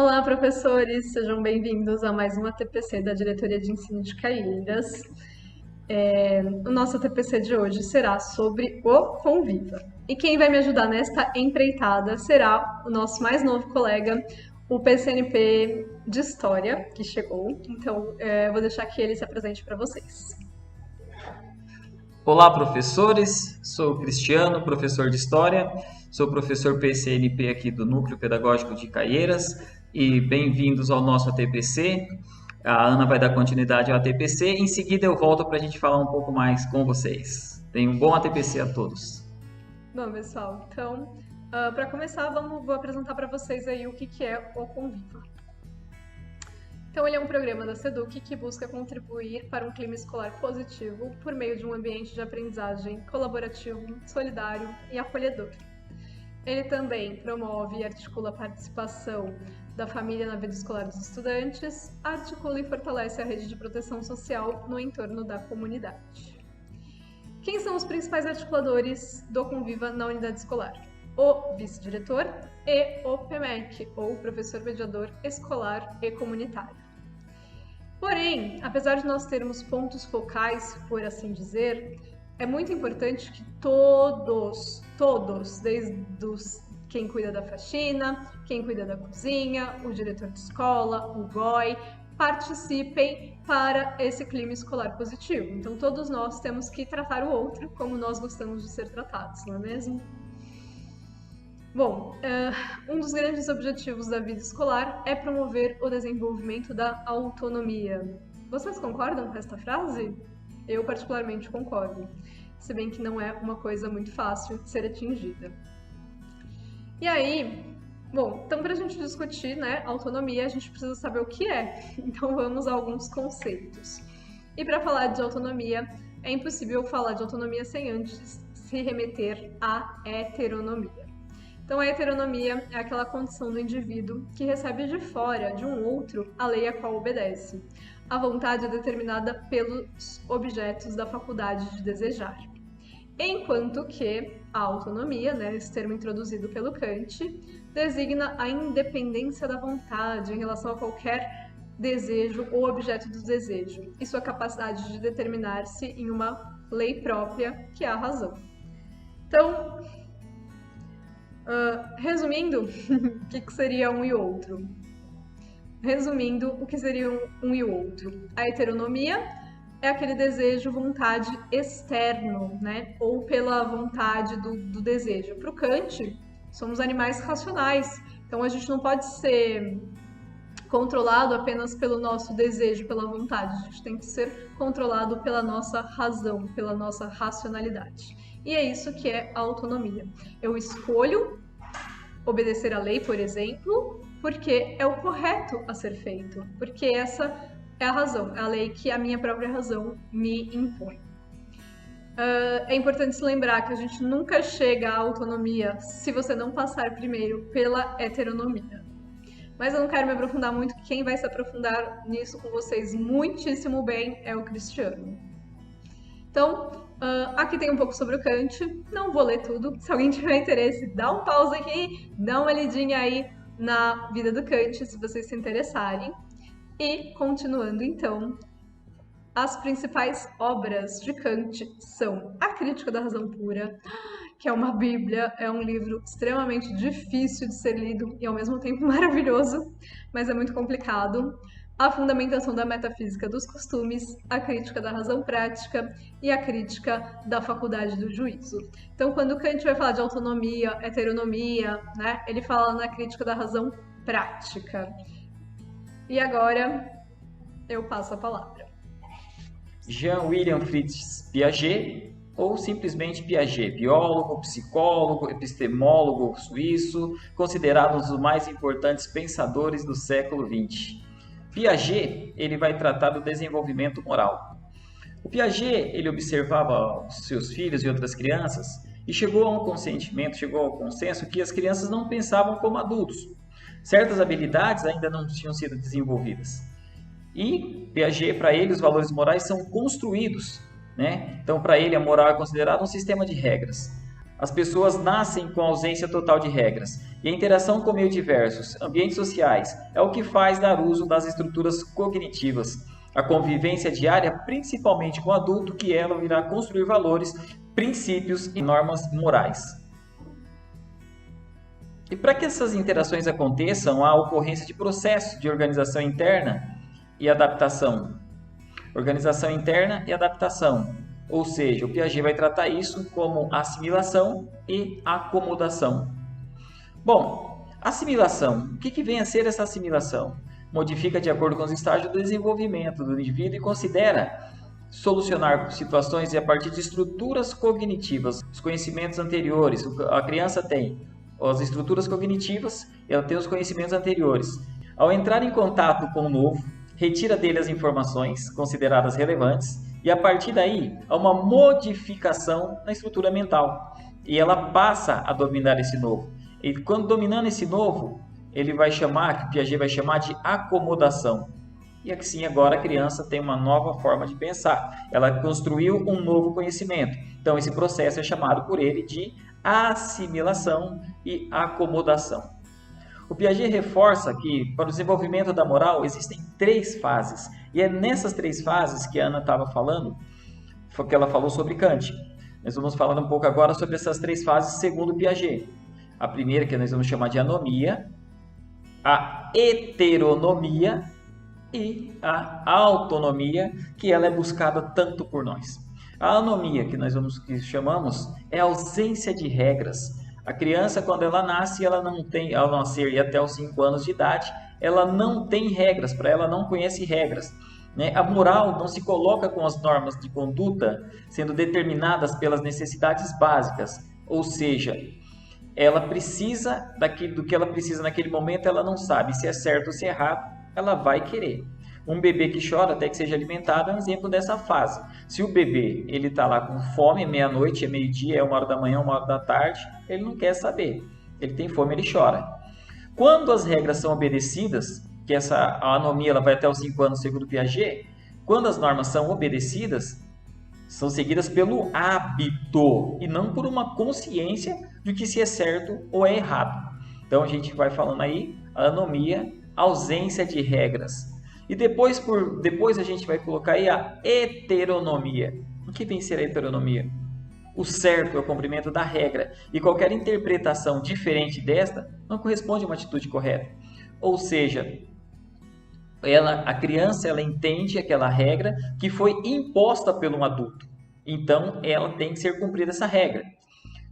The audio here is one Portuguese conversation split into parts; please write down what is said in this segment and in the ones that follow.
Olá, professores! Sejam bem-vindos a mais uma TPC da Diretoria de Ensino de Caieiras. O nosso TPC de hoje será sobre o Conviva. E quem vai me ajudar nesta empreitada será o nosso mais novo colega, o PCNP de História, que chegou. Então, vou deixar que ele se apresente para vocês. Olá, professores. Sou o Cristiano, professor de História. Sou professor PCNP aqui do Núcleo Pedagógico de Caieiras e bem-vindos ao nosso ATPC. A Ana vai dar continuidade ao ATPC. Em seguida eu volto para a gente falar um pouco mais com vocês. Tenham um bom ATPC a todos. Bom, pessoal, então, para começar, vou apresentar para vocês aí o que é o Conviva. Então, ele é um programa da SEDUC que busca contribuir para um clima escolar positivo por meio de um ambiente de aprendizagem colaborativo, solidário e acolhedor. Ele também promove e articula a participação da família na vida escolar dos estudantes, articula e fortalece a rede de proteção social no entorno da comunidade. Quem são os principais articuladores do Conviva na unidade escolar? O vice-diretor e o PMEC, ou professor mediador escolar e comunitário. Porém, apesar de nós termos pontos focais, por assim dizer, é muito importante que todos, desde quem cuida da faxina, quem cuida da cozinha, o diretor de escola, o GOI, participem para esse clima escolar positivo. Então, todos nós temos que tratar o outro como nós gostamos de ser tratados, não é mesmo? Bom, um dos grandes objetivos da vida escolar é promover o desenvolvimento da autonomia. Vocês concordam com esta frase? Eu particularmente concordo, se bem que não é uma coisa muito fácil de ser atingida. E aí, bom, então para a gente discutir, né, autonomia, a gente precisa saber o que é. Então vamos a alguns conceitos. E para falar de autonomia, é impossível falar de autonomia sem antes se remeter à heteronomia. Então, a heteronomia é aquela condição do indivíduo que recebe de fora, de um outro, a lei a qual obedece. A vontade é determinada pelos objetos da faculdade de desejar. Enquanto que a autonomia, né, esse termo introduzido pelo Kant, designa a independência da vontade em relação a qualquer desejo ou objeto do desejo, e sua capacidade de determinar-se em uma lei própria, que é a razão. Então, resumindo, o que seria um e outro? Resumindo, o que seria um e outro? A heteronomia é aquele desejo, vontade externo, né? Ou pela vontade do desejo. Para o Kant, somos animais racionais, então a gente não pode ser controlado apenas pelo nosso desejo, pela vontade. A gente tem que ser controlado pela nossa razão, pela nossa racionalidade. E é isso que é a autonomia. Eu escolho obedecer à lei, por exemplo, porque é o correto a ser feito, porque essa é a razão, é a lei que a minha própria razão me impõe. É importante se lembrar que a gente nunca chega à autonomia se você não passar primeiro pela heteronomia. Mas eu não quero me aprofundar muito, que quem vai se aprofundar nisso com vocês muitíssimo bem é o Cristiano. Então, aqui tem um pouco sobre o Kant, não vou ler tudo. Se alguém tiver interesse, dá um pause aqui, dá uma lidinha aí na vida do Kant, se vocês se interessarem. E, continuando então, as principais obras de Kant são A Crítica da Razão Pura, que é uma bíblia, é um livro extremamente difícil de ser lido e ao mesmo tempo maravilhoso, mas é muito complicado. A Fundamentação da Metafísica dos Costumes, A Crítica da Razão Prática e A Crítica da Faculdade do Juízo. Então, quando Kant vai falar de autonomia, heteronomia, né, ele fala na Crítica da Razão Prática. E agora, eu passo a palavra. Jean-William Fritz Piaget, ou simplesmente Piaget, biólogo, psicólogo, epistemólogo suíço, considerado um dos mais importantes pensadores do século XX. Piaget, ele vai tratar do desenvolvimento moral. O Piaget, ele observava os seus filhos e outras crianças e chegou a um consentimento, chegou ao consenso que as crianças não pensavam como adultos. Certas habilidades ainda não tinham sido desenvolvidas. E Piaget, para ele, os valores morais são construídos, né? Então, para ele, a moral é considerada um sistema de regras. As pessoas nascem com ausência total de regras, e a interação com meios diversos, ambientes sociais, é o que faz dar uso das estruturas cognitivas. A convivência diária, principalmente com o adulto, que ela irá construir valores, princípios e normas morais. E para que essas interações aconteçam, há a ocorrência de processos de organização interna e adaptação. Organização interna e adaptação. Ou seja, o Piaget vai tratar isso como assimilação e acomodação. Bom, assimilação. O que vem a ser essa assimilação? Modifica de acordo com os estágios do desenvolvimento do indivíduo e considera solucionar situações a partir de estruturas cognitivas. Os conhecimentos anteriores, a criança tem as estruturas cognitivas, ela tem os conhecimentos anteriores. Ao entrar em contato com o novo, retira dele as informações consideradas relevantes e a partir daí há uma modificação na estrutura mental e ela passa a dominar esse novo. E quando dominando esse novo, ele vai chamar, que Piaget vai chamar de acomodação. E assim agora a criança tem uma nova forma de pensar. Ela construiu um novo conhecimento. Então esse processo é chamado por ele de assimilação e acomodação. O Piaget reforça que para o desenvolvimento da moral existem 3 fases. E é nessas 3 fases que a Ana estava falando, que ela falou sobre Kant. Nós vamos falar um pouco agora sobre essas 3 fases segundo Piaget. A primeira, que nós vamos chamar de anomia, a heteronomia e a autonomia, que ela é buscada tanto por nós. A anomia, que chamamos, é a ausência de regras. A criança, quando ela nasce, ela não tem, ao nascer e até os 5 anos de idade, ela não tem regras, para ela não conhece regras. A moral não se coloca com as normas de conduta sendo determinadas pelas necessidades básicas, ou seja, ela precisa do que ela precisa naquele momento, ela não sabe se é certo ou se é errado, ela vai querer. Um bebê que chora até que seja alimentado é um exemplo dessa fase. Se o bebê ele está lá com fome, meia-noite, é meio-dia, é 1h da manhã, 1h da tarde, ele não quer saber. Ele tem fome, ele chora. Quando as regras são obedecidas, que a anomia ela vai até os 5 anos segundo Piaget, quando as normas são obedecidas, são seguidas pelo hábito e não por uma consciência de que se é certo ou é errado. Então a gente vai falando aí, a anomia, ausência de regras. E depois a gente vai colocar aí a heteronomia. O que vem ser a heteronomia? O certo é o cumprimento da regra e qualquer interpretação diferente desta não corresponde a uma atitude correta. Ou seja, a criança ela entende aquela regra que foi imposta por um adulto. Então, ela tem que ser cumprida essa regra.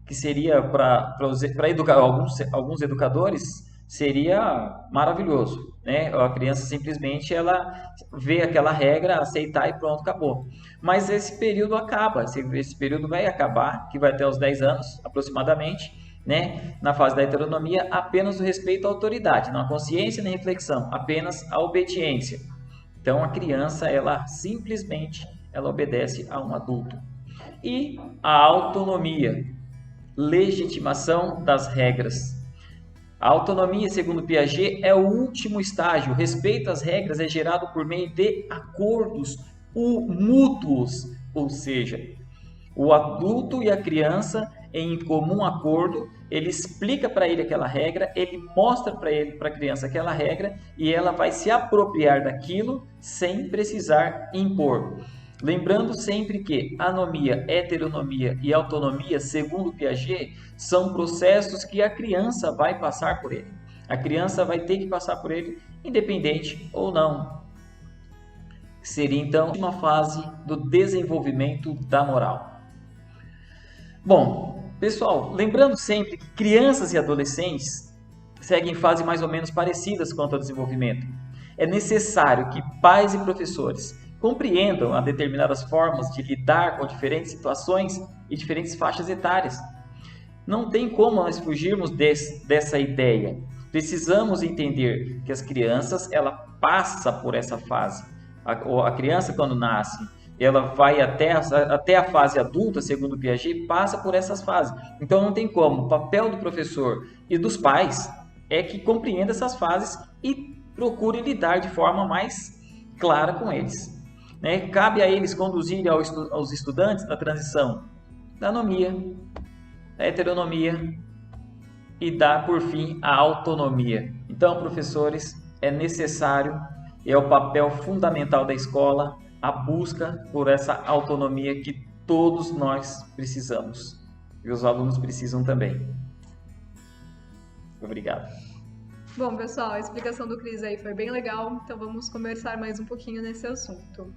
Que seria para educar alguns educadores, seria maravilhoso, né? A criança simplesmente ela vê aquela regra, aceitar e pronto, acabou. Mas esse período acaba, esse período vai acabar, que vai até os 10 anos aproximadamente, né? Na fase da heteronomia, apenas o respeito à autoridade, não a consciência nem a reflexão, apenas a obediência. Então a criança ela simplesmente ela obedece a um adulto. E a autonomia, legitimação das regras. A autonomia, segundo Piaget, é o último estágio. O respeito às regras é gerado por meio de acordos mútuos, ou seja, o adulto e a criança, em comum acordo, ele explica para ele aquela regra, ele mostra para a criança aquela regra e ela vai se apropriar daquilo sem precisar impor. Lembrando sempre que anomia, heteronomia e autonomia, segundo Piaget, são processos que a criança vai passar por ele. A criança vai ter que passar por ele, independente ou não. Seria então uma fase do desenvolvimento da moral. Bom, pessoal, lembrando sempre que crianças e adolescentes seguem fases mais ou menos parecidas quanto ao desenvolvimento. É necessário que pais e professores compreendam as determinadas formas de lidar com diferentes situações e diferentes faixas etárias. Não tem como nós fugirmos dessa ideia. Precisamos entender que as crianças, ela passa por essa fase. A criança, quando nasce, ela vai até a fase adulta, segundo Piaget, passa por essas fases. Então não tem como. O papel do professor e dos pais é que compreenda essas fases e procure lidar de forma mais clara com eles. Cabe a eles conduzirem aos estudantes na transição da anomia da heteronomia e dá, por fim, a autonomia. Então, professores, é necessário, é o papel fundamental da escola, a busca por essa autonomia que todos nós precisamos. E os alunos precisam também. Obrigado. Bom, pessoal, a explicação do Cris aí foi bem legal, então vamos conversar mais um pouquinho nesse assunto.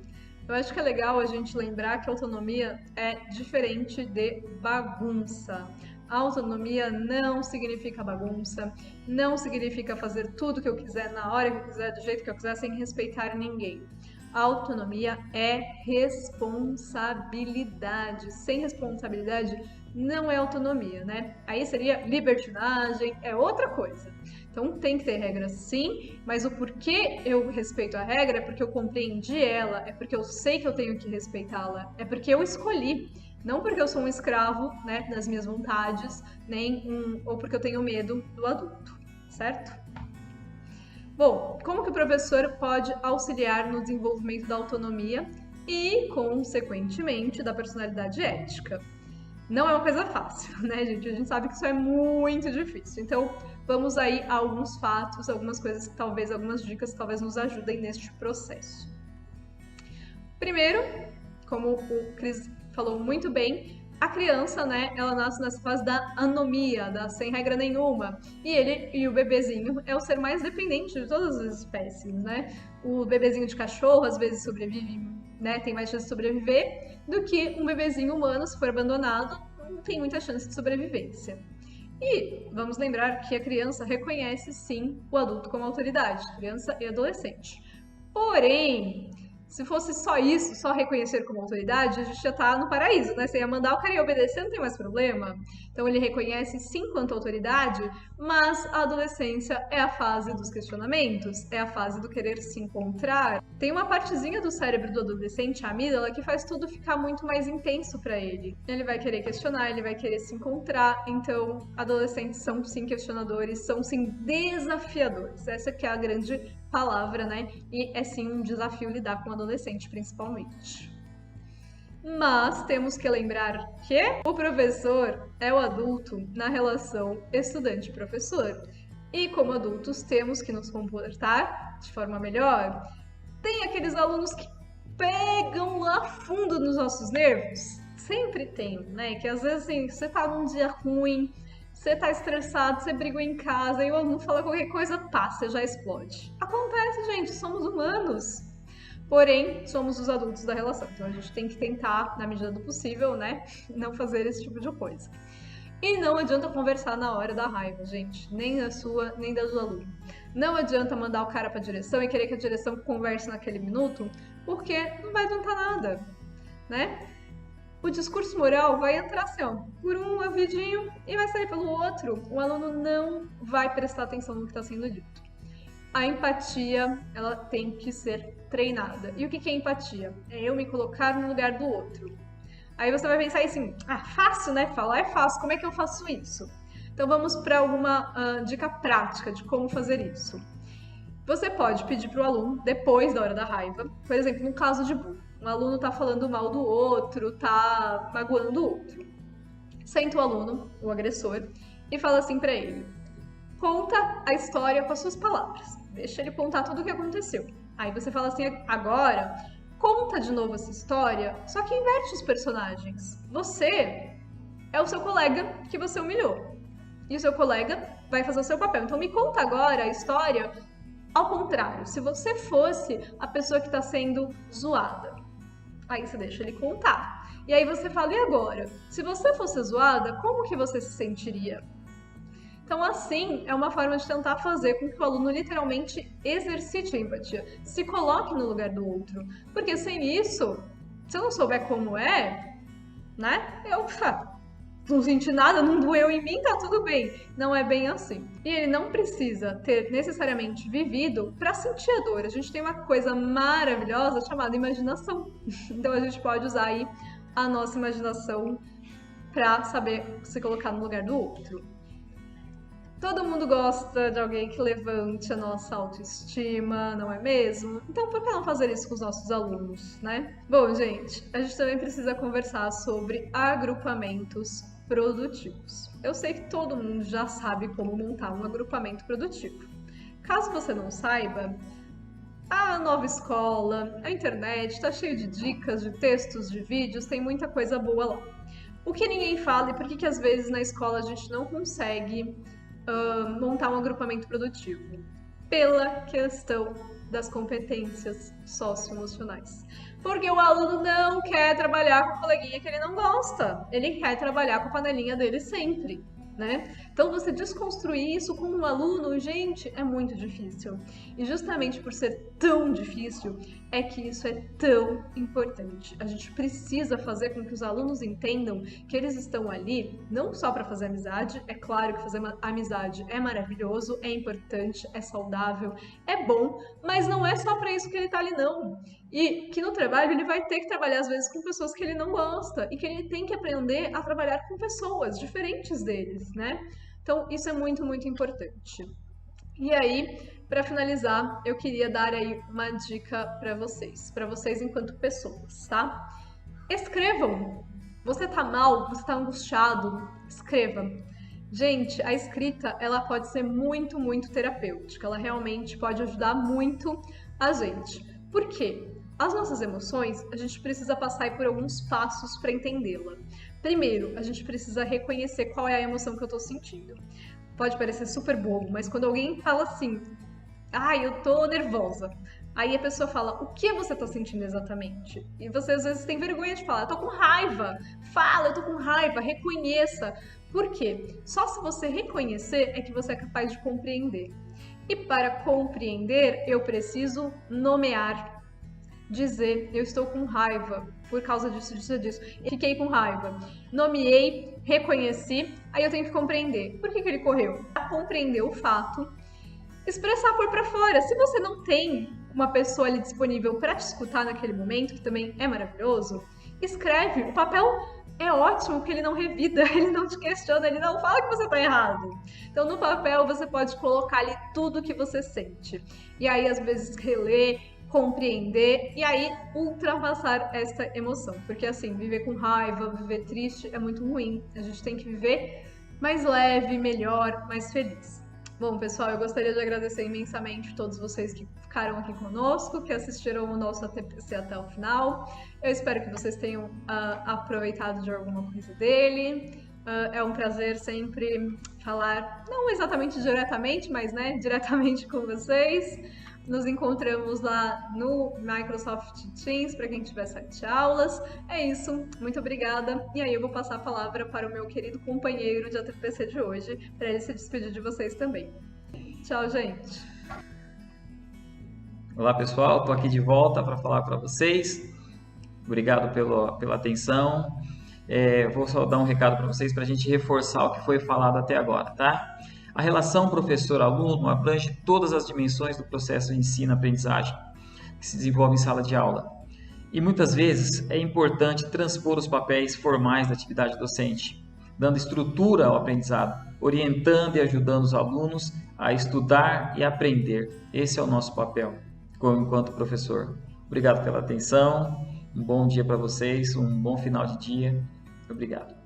Eu acho que é legal a gente lembrar que autonomia é diferente de bagunça. Autonomia não significa bagunça, não significa fazer tudo que eu quiser, na hora que eu quiser, do jeito que eu quiser, sem respeitar ninguém. Autonomia é responsabilidade. Sem responsabilidade não é autonomia, né? Aí seria libertinagem, é outra coisa. Então tem que ter regra sim, mas o porquê eu respeito a regra é porque eu compreendi ela, é porque eu sei que eu tenho que respeitá-la, é porque eu escolhi. Não porque eu sou um escravo, né, das minhas vontades, ou porque eu tenho medo do adulto, certo? Bom, como que o professor pode auxiliar no desenvolvimento da autonomia e, consequentemente, da personalidade ética? Não é uma coisa fácil, né, gente? A gente sabe que isso é muito difícil. Então, vamos aí a alguns fatos, algumas coisas que talvez, algumas dicas que talvez nos ajudem neste processo. Primeiro, como o Cris falou muito bem, a criança, né, ela nasce nessa fase da anomia, da sem regra nenhuma. E o bebezinho é o ser mais dependente de todas as espécies, né? O bebezinho de cachorro às vezes sobrevive, né, tem mais chance de sobreviver do que um bebezinho humano, se for abandonado, não tem muita chance de sobrevivência. E vamos lembrar que a criança reconhece sim o adulto como autoridade, criança e adolescente. Porém, se fosse só isso, só reconhecer como autoridade, a gente já tá no paraíso, né? Você ia mandar o cara ir obedecer, não tem mais problema. Então ele reconhece sim quanto autoridade, mas a adolescência é a fase dos questionamentos, é a fase do querer se encontrar. Tem uma partezinha do cérebro do adolescente, a amígdala, que faz tudo ficar muito mais intenso para ele. Ele vai querer questionar, ele vai querer se encontrar. Então, adolescentes são sim questionadores, são sim desafiadores. Essa que é a grande palavra, né? E é sim um desafio lidar com o adolescente, principalmente. Mas temos que lembrar que o professor é o adulto na relação estudante-professor. E como adultos temos que nos comportar de forma melhor. Tem aqueles alunos que pegam lá fundo nos nossos nervos? Sempre tem, né? Que às vezes assim, você tá num dia ruim, você tá estressado, você brigou em casa e o aluno fala qualquer coisa, pá, você já explode. Acontece, gente, somos humanos. Porém, somos os adultos da relação. Então a gente tem que tentar, na medida do possível, né, não fazer esse tipo de coisa. E não adianta conversar na hora da raiva, gente. Nem da sua, nem da do aluno. Não adianta mandar o cara pra direção e querer que a direção converse naquele minuto, porque não vai adiantar nada, né? O discurso moral vai entrar assim, ó, por um ouvidinho e vai sair pelo outro. O aluno não vai prestar atenção no que está sendo dito. A empatia, ela tem que ser treinada. E o que é empatia? É eu me colocar no lugar do outro. Aí você vai pensar assim, fácil, né? Falar é fácil, como é que eu faço isso? Então vamos para alguma dica prática de como fazer isso. Você pode pedir para o aluno, depois da hora da raiva, por exemplo, no caso de bullying, um aluno está falando mal do outro, está magoando o outro. Senta o aluno, o agressor, e fala assim para ele, conta a história com as suas palavras, deixa ele contar tudo o que aconteceu. Aí você fala assim, agora, conta de novo essa história, só que inverte os personagens. Você é o seu colega que você humilhou, e o seu colega vai fazer o seu papel. Então me conta agora a história ao contrário, se você fosse a pessoa que está sendo zoada, aí você deixa ele contar. E aí você fala, e agora? Se você fosse zoada, como que você se sentiria? Então, assim, é uma forma de tentar fazer com que o aluno literalmente exercite a empatia, se coloque no lugar do outro. Porque sem isso, se eu não souber como é, né, eu não senti nada, não doeu em mim, tá tudo bem. Não é bem assim. E ele não precisa ter necessariamente vivido para sentir a dor. A gente tem uma coisa maravilhosa chamada imaginação. Então a gente pode usar aí a nossa imaginação para saber se colocar no lugar do outro. Todo mundo gosta de alguém que levante a nossa autoestima, não é mesmo? Então, por que não fazer isso com os nossos alunos, né? Bom, gente, a gente também precisa conversar sobre agrupamentos produtivos. Eu sei que todo mundo já sabe como montar um agrupamento produtivo. Caso você não saiba, a nova escola, a internet está cheio de dicas, de textos, de vídeos, tem muita coisa boa lá. O que ninguém fala e por que às vezes na escola a gente não consegue montar um agrupamento produtivo? Pela questão das competências socioemocionais. Porque o aluno não quer trabalhar com o coleguinha que ele não gosta. Ele quer trabalhar com a panelinha dele sempre, né? Então, você desconstruir isso com um aluno, gente, é muito difícil. E justamente por ser tão difícil, é que isso é tão importante. A gente precisa fazer com que os alunos entendam que eles estão ali não só para fazer amizade, é claro que fazer amizade é maravilhoso, é importante, é saudável, é bom, mas não é só para isso que ele tá ali, não. E que no trabalho ele vai ter que trabalhar às vezes com pessoas que ele não gosta e que ele tem que aprender a trabalhar com pessoas diferentes deles, né? Então, isso é muito, muito importante. E aí, para finalizar, eu queria dar aí uma dica para vocês enquanto pessoas, tá? Escrevam. Você tá mal, você tá angustiado, escreva. Gente, a escrita, ela pode ser muito, muito terapêutica. Ela realmente pode ajudar muito a gente. Por quê? As nossas emoções, a gente precisa passar por alguns passos para entendê-la. Primeiro, a gente precisa reconhecer qual é a emoção que eu tô sentindo. Pode parecer super bobo, mas quando alguém fala assim, eu tô nervosa. Aí a pessoa fala, o que você tá sentindo exatamente? E você às vezes tem vergonha de falar, eu tô com raiva. Fala, eu tô com raiva, reconheça. Por quê? Só se você reconhecer é que você é capaz de compreender. E para compreender, eu preciso nomear. Dizer, eu estou com raiva por causa disso. Fiquei com raiva. Nomeei, reconheci, aí eu tenho que compreender. Por que ele correu? Para compreender o fato, expressar por pra fora. Se você não tem uma pessoa ali disponível para te escutar naquele momento, que também é maravilhoso, escreve. O papel é ótimo porque ele não revida, ele não te questiona, ele não fala que você tá errado. Então no papel você pode colocar ali tudo que você sente. E aí às vezes reler, compreender e aí ultrapassar essa emoção. Porque assim, viver com raiva, viver triste é muito ruim. A gente tem que viver mais leve, melhor, mais feliz. Bom, pessoal, eu gostaria de agradecer imensamente todos vocês que ficaram aqui conosco, que assistiram o nosso ATPC até o final. Eu espero que vocês tenham aproveitado de alguma coisa dele. É um prazer sempre falar, não exatamente diretamente, mas diretamente com vocês. Nos encontramos lá no Microsoft Teams para quem tiver 7 aulas. É isso, muito obrigada. E aí eu vou passar a palavra para o meu querido companheiro de ATPC de hoje, para ele se despedir de vocês também. Tchau, gente. Olá, pessoal. Estou aqui de volta para falar para vocês. Obrigado pela atenção. Vou só dar um recado para vocês para a gente reforçar o que foi falado até agora, tá? A relação professor-aluno abrange todas as dimensões do processo de ensino-aprendizagem que se desenvolve em sala de aula. E muitas vezes é importante transpor os papéis formais da atividade docente, dando estrutura ao aprendizado, orientando e ajudando os alunos a estudar e aprender. Esse é o nosso papel enquanto professor. Obrigado pela atenção, um bom dia para vocês, um bom final de dia. Obrigado.